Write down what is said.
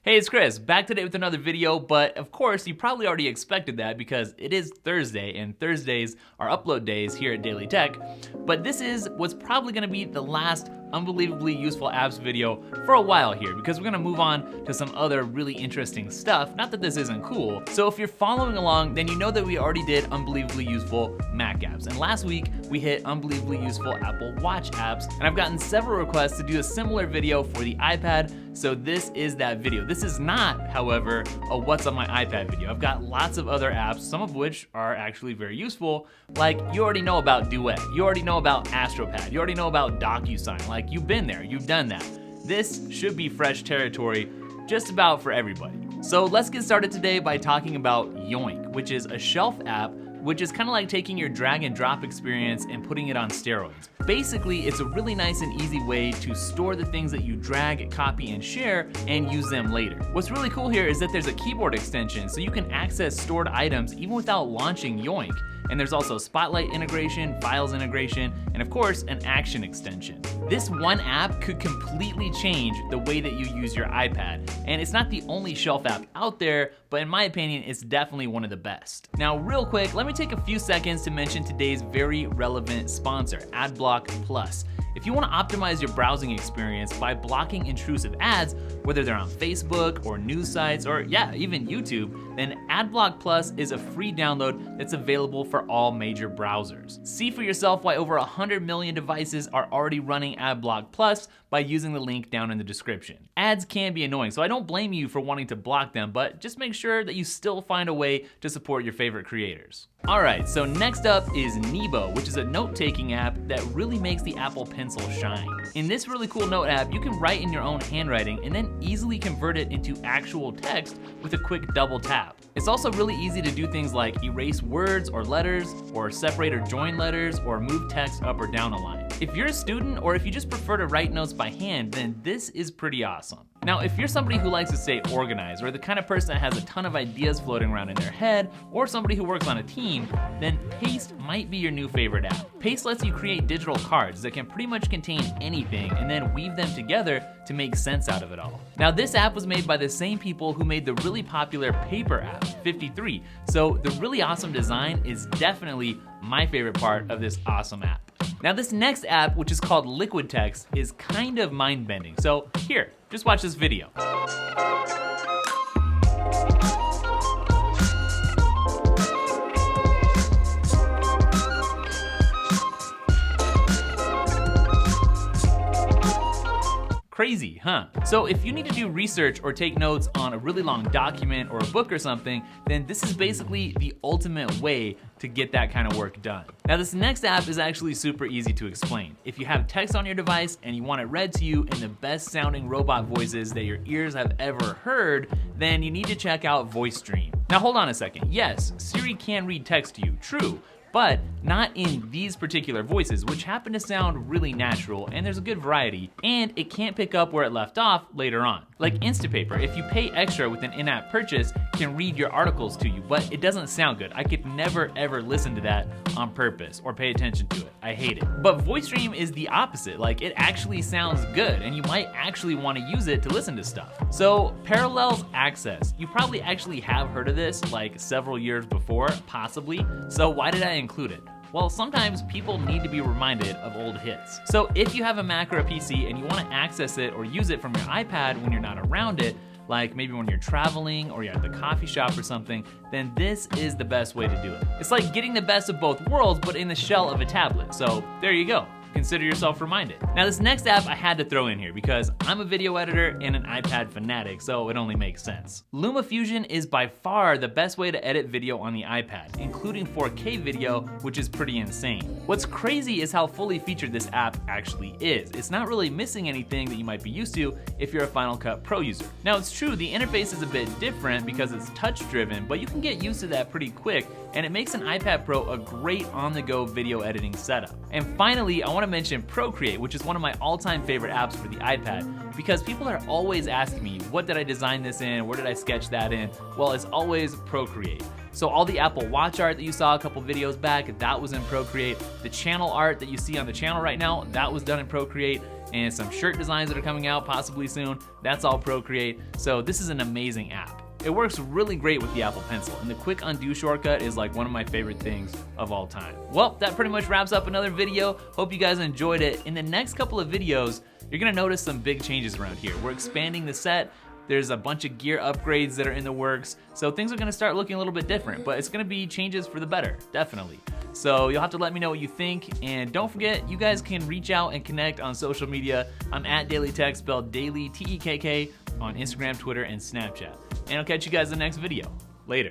Hey, it's Chris, back today with another video, but of course you probably already expected that because it is Thursday and Thursdays are upload days here at Daily Tech, but this is what's probably gonna be the last unbelievably useful apps video for a while here because we're gonna move on to some other really interesting stuff. Not that this isn't cool. So if you're following along, then you know that we already did unbelievably useful Mac apps. And last week we hit unbelievably useful Apple Watch apps. And I've gotten several requests to do a similar video for the iPad. So this is that video. This is not, however, a what's on my iPad video. I've got lots of other apps, some of which are actually very useful. Like you already know about Duet. You already know about AstroPad. You already know about DocuSign. Like you've been there, you've done that. This should be fresh territory just about for everybody. So let's get started today by talking about Yoink, which is a shelf app which is kind of like taking your drag and drop experience and putting it on steroids. Basically, it's a really nice and easy way to store the things that you drag, copy, and share and use them later. What's really cool here is that there's a keyboard extension so you can access stored items even without launching Yoink. And there's also Spotlight integration, Files integration, and of course, an action extension. This one app could completely change the way that you use your iPad. And it's not the only shelf app out there, but in my opinion, it's definitely one of the best. Now, real quick, let me take a few seconds to mention today's very relevant sponsor, Adblock Plus. If you want to optimize your browsing experience by blocking intrusive ads, whether they're on Facebook or news sites or even YouTube, then Adblock Plus is a free download that's available for all major browsers. See for yourself why over 100 million devices are already running Adblock Plus by using the link down in the description. Ads can be annoying, so I don't blame you for wanting to block them, but just make sure that you still find a way to support your favorite creators. Alright, so next up is Nebo, which is a note-taking app that really makes the Apple Pencil shine. In this really cool note app, you can write in your own handwriting and then easily convert it into actual text with a quick double tap. It's also really easy to do things like erase words or letters, or separate or join letters, or move text up or down a line. If you're a student, or if you just prefer to write notes by hand, then this is pretty awesome. Now, if you're somebody who likes to stay organized, or the kind of person that has a ton of ideas floating around in their head, or somebody who works on a team, then Paste might be your new favorite app. Paste lets you create digital cards that can pretty much contain anything and then weave them together to make sense out of it all. Now, this app was made by the same people who made the really popular paper app, FiftyThree, so the really awesome design is definitely my favorite part of this awesome app. Now, this next app, which is called LiquidText, is kind of mind-bending. So here, just watch this video. Crazy, huh? So if you need to do research or take notes on a really long document or a book or something, then this is basically the ultimate way to get that kind of work done. Now, this next app is actually super easy to explain. If you have text on your device and you want it read to you in the best sounding robot voices that your ears have ever heard, then you need to check out VoiceStream. Now hold on a second. Yes, Siri can read text to you, true, but not in these particular voices, which happen to sound really natural, and there's a good variety, and it can't pick up where it left off later on. Like Instapaper, if you pay extra with an in-app purchase, can read your articles to you, but it doesn't sound good. I could never ever listen to that on purpose or pay attention to it. I hate it. But VoiceStream is the opposite. Like, it actually sounds good, and you might actually want to use it to listen to stuff. So, Parallels Access. You probably actually have heard of this like several years before, possibly. So why did I include it? Well, sometimes people need to be reminded of old hits. So if you have a Mac or a PC and you want to access it or use it from your iPad when you're not around it, like maybe when you're traveling or you're at the coffee shop or something, then this is the best way to do it. It's like getting the best of both worlds, but in the shell of a tablet. So there you go. Consider yourself reminded. Now, this next app I had to throw in here because I'm a video editor and an iPad fanatic, so it only makes sense. Luma Fusion is by far the best way to edit video on the iPad, including 4K video, which is pretty insane. What's crazy is how fully featured this app actually is. It's not really missing anything that you might be used to if you're a Final Cut Pro user. Now, it's true, the interface is a bit different because it's touch-driven, but you can get used to that pretty quick, and it makes an iPad Pro a great on-the-go video editing setup. And finally, I want to mention Procreate, which is one of my all-time favorite apps for the iPad, because people are always asking me, what did I design this in? Where did I sketch that in? Well, it's always Procreate. So all the Apple Watch art that you saw a couple videos back, that was in Procreate. The channel art that you see on the channel right now, that was done in Procreate. And some shirt designs that are coming out possibly soon, that's all Procreate. So this is an amazing app. It works really great with the Apple Pencil, and the quick undo shortcut is like one of my favorite things of all time. Well, that pretty much wraps up another video. Hope you guys enjoyed it. In the next couple of videos, you're gonna notice some big changes around here. We're expanding the set. There's a bunch of gear upgrades that are in the works, so things are gonna start looking a little bit different, but it's gonna be changes for the better, definitely. So you'll have to let me know what you think, and don't forget, you guys can reach out and connect on social media. I'm at DailyTech, spelled Daily, T-E-K-K, on Instagram, Twitter, and Snapchat. And I'll catch you guys in the next video.